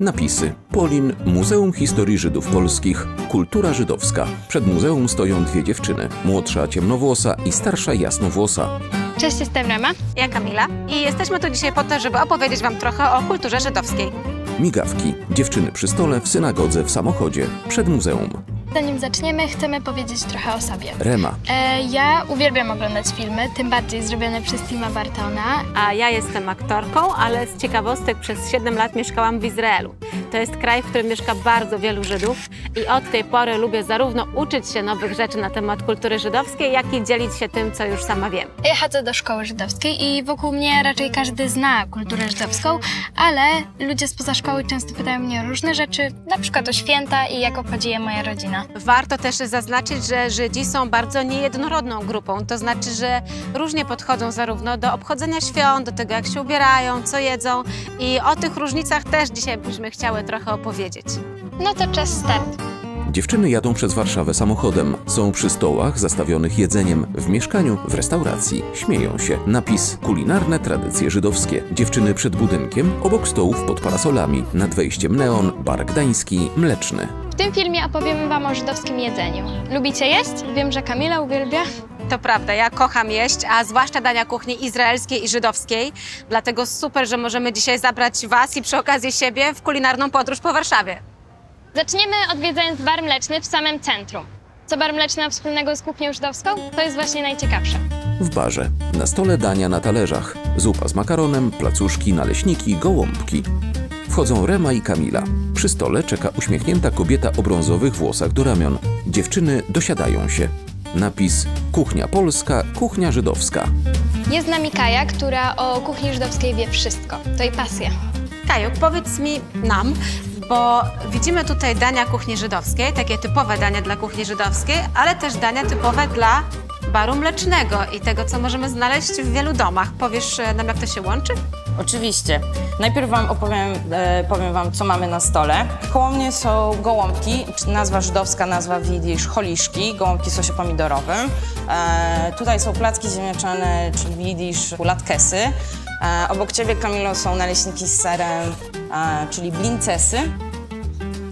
Napisy. Polin, Muzeum Historii Żydów Polskich, Kultura Żydowska. Przed muzeum stoją dwie dziewczyny. Młodsza ciemnowłosa i starsza jasnowłosa. Cześć, jestem Rema. Ja Kamila i jesteśmy tu dzisiaj po to, żeby opowiedzieć wam trochę o kulturze żydowskiej. Migawki. Dziewczyny przy stole w synagodze w samochodzie. Przed muzeum. Zanim zaczniemy, chcemy powiedzieć trochę o sobie. Rema. Ja uwielbiam oglądać filmy, tym bardziej zrobione przez Tima Bartona. A ja jestem aktorką, ale z ciekawostek przez 7 lat mieszkałam w Izraelu. To jest kraj, w którym mieszka bardzo wielu Żydów i od tej pory lubię zarówno uczyć się nowych rzeczy na temat kultury żydowskiej, jak i dzielić się tym, co już sama wiem. Ja chodzę do szkoły żydowskiej i wokół mnie raczej każdy zna kulturę żydowską, ale ludzie spoza szkoły często pytają mnie o różne rzeczy, na przykład o święta i jak obchodzi je moja rodzina. Warto też zaznaczyć, że Żydzi są bardzo niejednorodną grupą, to znaczy, że różnie podchodzą zarówno do obchodzenia świąt, do tego, jak się ubierają, co jedzą i o tych różnicach też dzisiaj byśmy chciały trochę opowiedzieć. No to czas start. Dziewczyny jadą przez Warszawę samochodem. Są przy stołach zastawionych jedzeniem. W mieszkaniu, w restauracji. Śmieją się. Napis kulinarne tradycje żydowskie. Dziewczyny przed budynkiem, obok stołów pod parasolami. Nad wejściem neon, bar gdański, mleczny. W tym filmie opowiemy wam o żydowskim jedzeniu. Lubicie jeść? Wiem, że Kamila uwielbia. To prawda, ja kocham jeść, a zwłaszcza dania kuchni izraelskiej i żydowskiej. Dlatego super, że możemy dzisiaj zabrać was i przy okazji siebie w kulinarną podróż po Warszawie. Zaczniemy odwiedzając bar mleczny w samym centrum. Co bar mleczny ma wspólnego z kuchnią żydowską? To jest właśnie najciekawsze. W barze. Na stole dania na talerzach. Zupa z makaronem, placuszki, naleśniki, gołąbki. Wchodzą Rema i Kamila. Przy stole czeka uśmiechnięta kobieta o brązowych włosach do ramion. Dziewczyny dosiadają się. Napis kuchnia polska, kuchnia żydowska. Jest z nami Kaja, która o kuchni żydowskiej wie wszystko. To jej pasja. Kaju, powiedz mi nam, bo widzimy tutaj dania kuchni żydowskiej, takie typowe dania dla kuchni żydowskiej, ale też dania typowe dla baru mlecznego i tego, co możemy znaleźć w wielu domach. Powiesz nam, jak to się łączy? Oczywiście. Najpierw powiem wam, co mamy na stole. Koło mnie są gołąbki, nazwa żydowska, nazwa w jidysz holiszki, gołąbki w sosie pomidorowym. Tutaj są placki ziemniaczane, czyli w jidysz latkesy. Obok ciebie, Kamilo, są naleśniki z serem, czyli blincesy.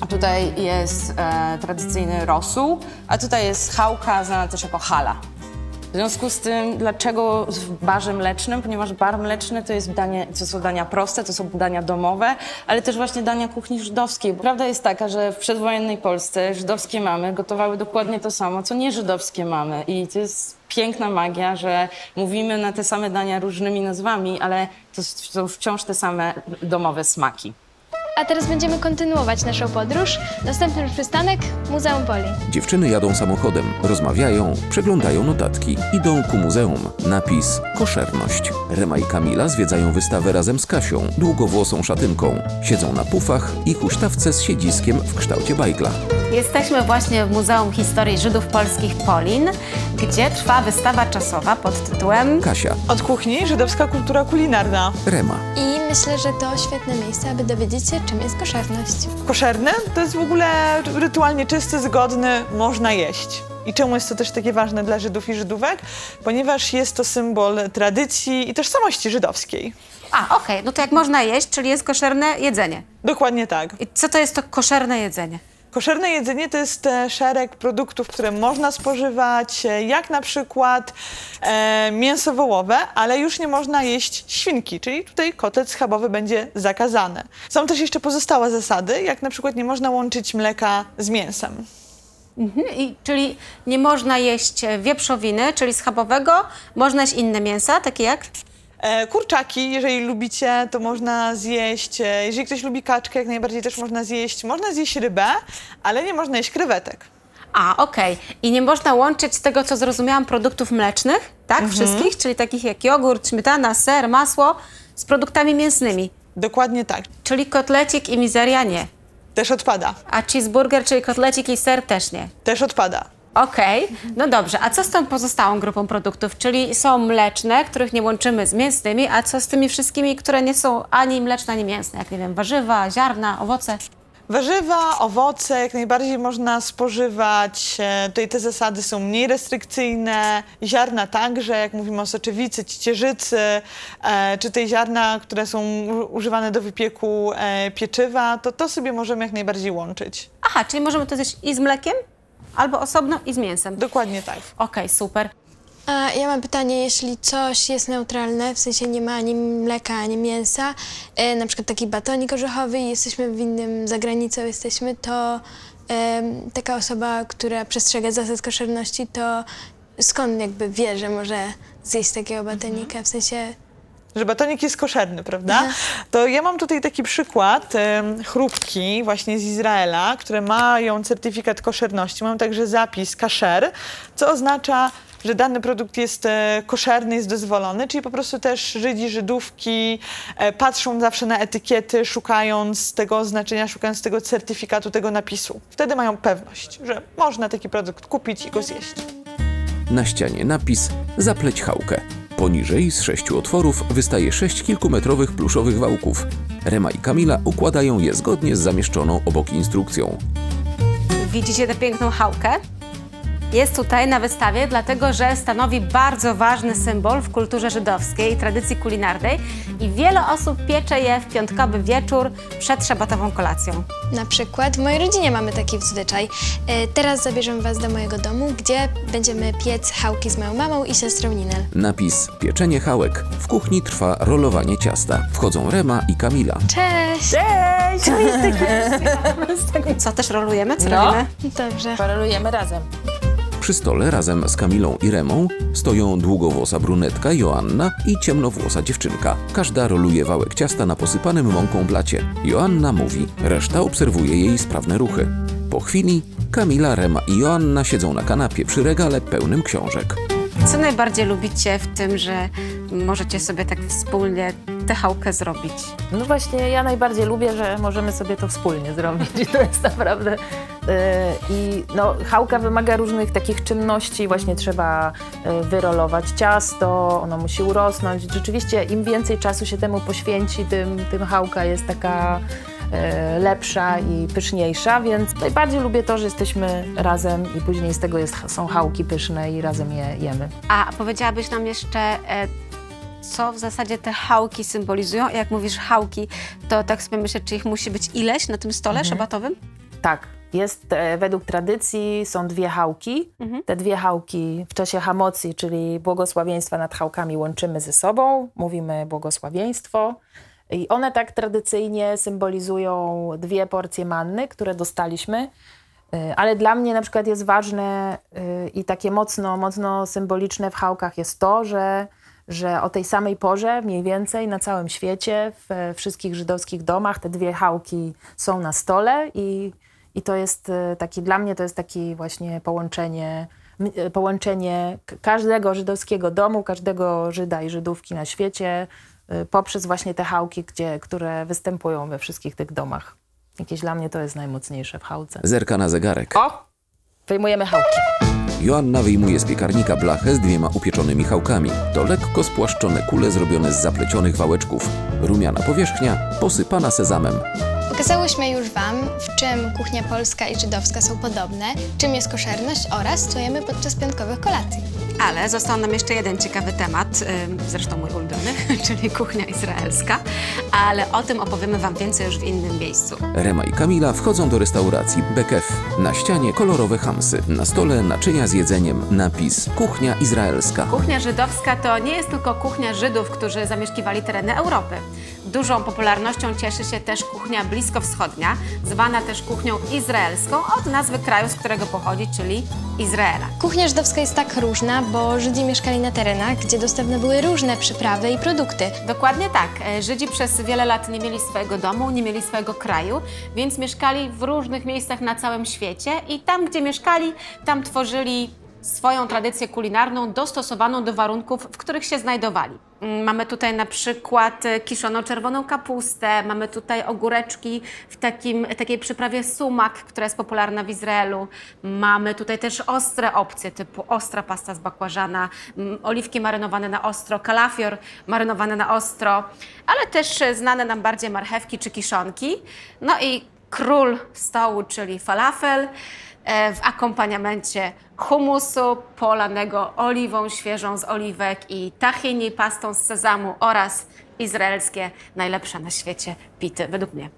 A tutaj jest tradycyjny rosół, a tutaj jest chałka, znana też jako chala. W związku z tym, dlaczego w barze mlecznym? Ponieważ bar mleczny to są dania proste, to są dania domowe, ale też właśnie dania kuchni żydowskiej. Prawda jest taka, że w przedwojennej Polsce żydowskie mamy gotowały dokładnie to samo, co nieżydowskie mamy. I to jest piękna magia, że mówimy na te same dania różnymi nazwami, ale to są wciąż te same domowe smaki. A teraz będziemy kontynuować naszą podróż. Następny przystanek – Muzeum Polin. Dziewczyny jadą samochodem, rozmawiają, przeglądają notatki, idą ku muzeum. Napis koszerność. Rema i Kamila zwiedzają wystawę razem z Kasią, długowłosą szatynką. Siedzą na pufach i huśtawce z siedziskiem w kształcie bajgla. Jesteśmy właśnie w Muzeum Historii Żydów Polskich Polin, gdzie trwa wystawa czasowa pod tytułem Kasia. Od kuchni żydowska kultura kulinarna. Rema. I myślę, że to świetne miejsce, aby dowiedzieć się, czym jest koszerność. Koszerny to jest w ogóle rytualnie czysty, zgodny, można jeść. I czemu jest to też takie ważne dla Żydów i Żydówek? Ponieważ jest to symbol tradycji i tożsamości żydowskiej. Okej, no to jak można jeść, czyli jest koszerne jedzenie. Dokładnie tak. I co to jest to koszerne jedzenie? Koszerne jedzenie to jest szereg produktów, które można spożywać, jak na przykład mięso wołowe, ale już nie można jeść świnki, czyli tutaj kotlet schabowy będzie zakazany. Są też jeszcze pozostałe zasady, jak na przykład nie można łączyć mleka z mięsem. Czyli nie można jeść wieprzowiny, czyli schabowego, można jeść inne mięsa, takie jak? Kurczaki, jeżeli lubicie, to można zjeść. Jeżeli ktoś lubi kaczkę, jak najbardziej też można zjeść. Można zjeść rybę, ale nie można jeść krewetek. Okej. I nie można łączyć z tego, co zrozumiałam, produktów mlecznych, tak? Wszystkich, czyli takich jak jogurt, śmietana, ser, masło, z produktami mięsnymi. Dokładnie tak. Czyli kotlecik i mizeria nie. Też odpada. A cheeseburger, czyli kotlecik i ser też nie. Też odpada. Okej, no dobrze. A co z tą pozostałą grupą produktów? Czyli są mleczne, których nie łączymy z mięsnymi, a co z tymi wszystkimi, które nie są ani mleczne, ani mięsne? Jak nie wiem, warzywa, ziarna, owoce? Warzywa, owoce jak najbardziej można spożywać. Tutaj te zasady są mniej restrykcyjne. Ziarna także, jak mówimy o soczewicy, ciecierzycy, czy te ziarna, które są używane do wypieku pieczywa, to sobie możemy jak najbardziej łączyć. Aha, czyli możemy to zjeść i z mlekiem, albo osobno i z mięsem. Dokładnie tak. Okej, super. A ja mam pytanie, jeśli coś jest neutralne, w sensie nie ma ani mleka, ani mięsa, na przykład taki batonik orzechowy i jesteśmy w innym, za granicą jesteśmy, to taka osoba, która przestrzega zasad koszerności, to skąd jakby wie, że może zjeść takiego batonika, w sensie... Że batonik jest koszerny, prawda? To ja mam tutaj taki przykład chrupki właśnie z Izraela, które mają certyfikat koszerności. Mam także zapis kasher, co oznacza, że dany produkt jest koszerny, jest dozwolony, czyli po prostu też Żydzi, Żydówki patrzą zawsze na etykiety, szukając tego oznaczenia, szukając tego certyfikatu, tego napisu. Wtedy mają pewność, że można taki produkt kupić i go zjeść. Na ścianie napis „Zapleć chałkę”. Poniżej z 6 otworów wystaje 6 kilkumetrowych pluszowych wałków. Rema i Kamila układają je zgodnie z zamieszczoną obok instrukcją. Widzicie tę piękną chałkę? Jest tutaj na wystawie, dlatego że stanowi bardzo ważny symbol w kulturze żydowskiej i tradycji kulinarnej i wiele osób piecze je w piątkowy wieczór przed szabatową kolacją. Na przykład w mojej rodzinie mamy taki zwyczaj. Teraz zabierzemy was do mojego domu, gdzie będziemy piec chałki z moją mamą i siostrą Ninel. Napis „Pieczenie chałek”. W kuchni trwa rolowanie ciasta. Wchodzą Rema i Kamila. Cześć! Co też rolujemy? Co No. robimy? Dobrze. Parolujemy razem. Przy stole razem z Kamilą i Remą stoją długowłosa brunetka Joanna i ciemnowłosa dziewczynka. Każda roluje wałek ciasta na posypanym mąką blacie. Joanna mówi, reszta obserwuje jej sprawne ruchy. Po chwili Kamila, Rema i Joanna siedzą na kanapie przy regale pełnym książek. Co najbardziej lubicie w tym, że możecie sobie tak wspólnie tę chałkę zrobić? No właśnie, ja najbardziej lubię, że możemy sobie to wspólnie zrobić. I to jest naprawdę... I no, chałka wymaga różnych takich czynności. Właśnie trzeba wyrolować ciasto, ono musi urosnąć. Rzeczywiście im więcej czasu się temu poświęci, tym chałka jest taka lepsza i pyszniejsza, więc najbardziej lubię to, że jesteśmy razem i później z tego są chałki pyszne i razem je jemy. A powiedziałabyś nam jeszcze, co w zasadzie te chałki symbolizują? Jak mówisz chałki, to tak sobie myślę, czy ich musi być ileś na tym stole szabatowym? Tak, jest według tradycji są 2 chałki. Te 2 chałki w czasie hamocji, czyli błogosławieństwa nad chałkami, łączymy ze sobą, mówimy błogosławieństwo. I one tak tradycyjnie symbolizują 2 porcje manny, które dostaliśmy. Ale dla mnie na przykład jest ważne i takie mocno symboliczne w chałkach jest to, że o tej samej porze mniej więcej na całym świecie, w wszystkich żydowskich domach te 2 chałki są na stole i to jest taki, dla mnie to jest takie właśnie połączenie każdego żydowskiego domu, każdego Żyda i Żydówki na świecie poprzez właśnie te chałki, które występują we wszystkich tych domach. Jakieś dla mnie to jest najmocniejsze w chałce. Zerka na zegarek. O! Wyjmujemy chałki. Joanna wyjmuje z piekarnika blachę z 2 upieczonymi chałkami. To lekko spłaszczone kule zrobione z zaplecionych wałeczków. Rumiana powierzchnia posypana sezamem. Pokazałyśmy już wam, w czym kuchnia polska i żydowska są podobne, czym jest koszerność oraz co jemy podczas piątkowych kolacji. Ale został nam jeszcze jeden ciekawy temat, zresztą mój ulubiony, czyli kuchnia izraelska, ale o tym opowiemy wam więcej już w innym miejscu. Rema i Kamila wchodzą do restauracji Bekef. Na ścianie kolorowe hamsy, na stole naczynia z jedzeniem, napis „Kuchnia izraelska”. Kuchnia żydowska to nie jest tylko kuchnia Żydów, którzy zamieszkiwali tereny Europy. Dużą popularnością cieszy się też kuchnia bliskowschodnia, zwana też kuchnią izraelską od nazwy kraju, z którego pochodzi, czyli Izraela. Kuchnia żydowska jest tak różna, bo Żydzi mieszkali na terenach, gdzie dostępne były różne przyprawy i produkty. Dokładnie tak. Żydzi przez wiele lat nie mieli swojego domu, nie mieli swojego kraju, więc mieszkali w różnych miejscach na całym świecie i tam, gdzie mieszkali, tam tworzyli swoją tradycję kulinarną dostosowaną do warunków, w których się znajdowali. Mamy tutaj na przykład kiszoną czerwoną kapustę, mamy tutaj ogóreczki w takiej przyprawie sumak, która jest popularna w Izraelu. Mamy tutaj też ostre opcje typu ostra pasta z bakłażana, oliwki marynowane na ostro, kalafior marynowany na ostro, ale też znane nam bardziej marchewki czy kiszonki. No i król stołu, czyli falafel, w akompaniamencie humusu polanego oliwą świeżą z oliwek i tahini, pastą z sezamu oraz izraelskie, najlepsze na świecie pity, według mnie.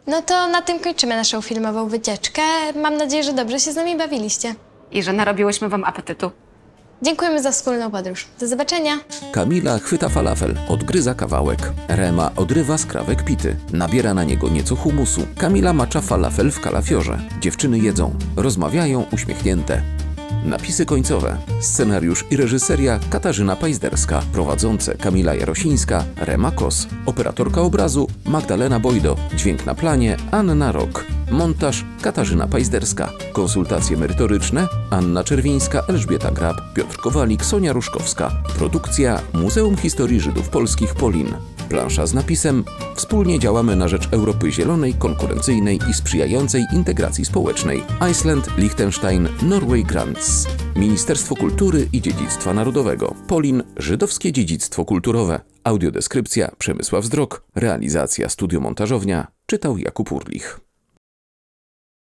No to na tym kończymy naszą filmową wycieczkę. Mam nadzieję, że dobrze się z nami bawiliście. I że narobiłyśmy wam apetytu. Dziękujemy za wspólną podróż. Do zobaczenia! Kamila chwyta falafel, odgryza kawałek. Rema odrywa skrawek pity, nabiera na niego nieco humusu. Kamila macza falafel w kalafiorze. Dziewczyny jedzą, rozmawiają uśmiechnięte. Napisy końcowe. Scenariusz i reżyseria Katarzyna Pajzderska. Prowadzące Kamila Jarosińska, Rema Kos. Operatorka obrazu Magdalena Bojdo. Dźwięk na planie Anna Rok. Montaż Katarzyna Pajzderska. Konsultacje merytoryczne Anna Czerwińska, Elżbieta Grab, Piotr Kowalik, Sonia Ruszkowska. Produkcja Muzeum Historii Żydów Polskich Polin. Plansza z napisem Wspólnie działamy na rzecz Europy zielonej, konkurencyjnej i sprzyjającej integracji społecznej. Iceland, Liechtenstein, Norway Grants. Ministerstwo Kultury i Dziedzictwa Narodowego. Polin Żydowskie Dziedzictwo Kulturowe. Audiodeskrypcja Przemysław Zdrok. Realizacja Studio Montażownia. Czytał Jakub Urlich.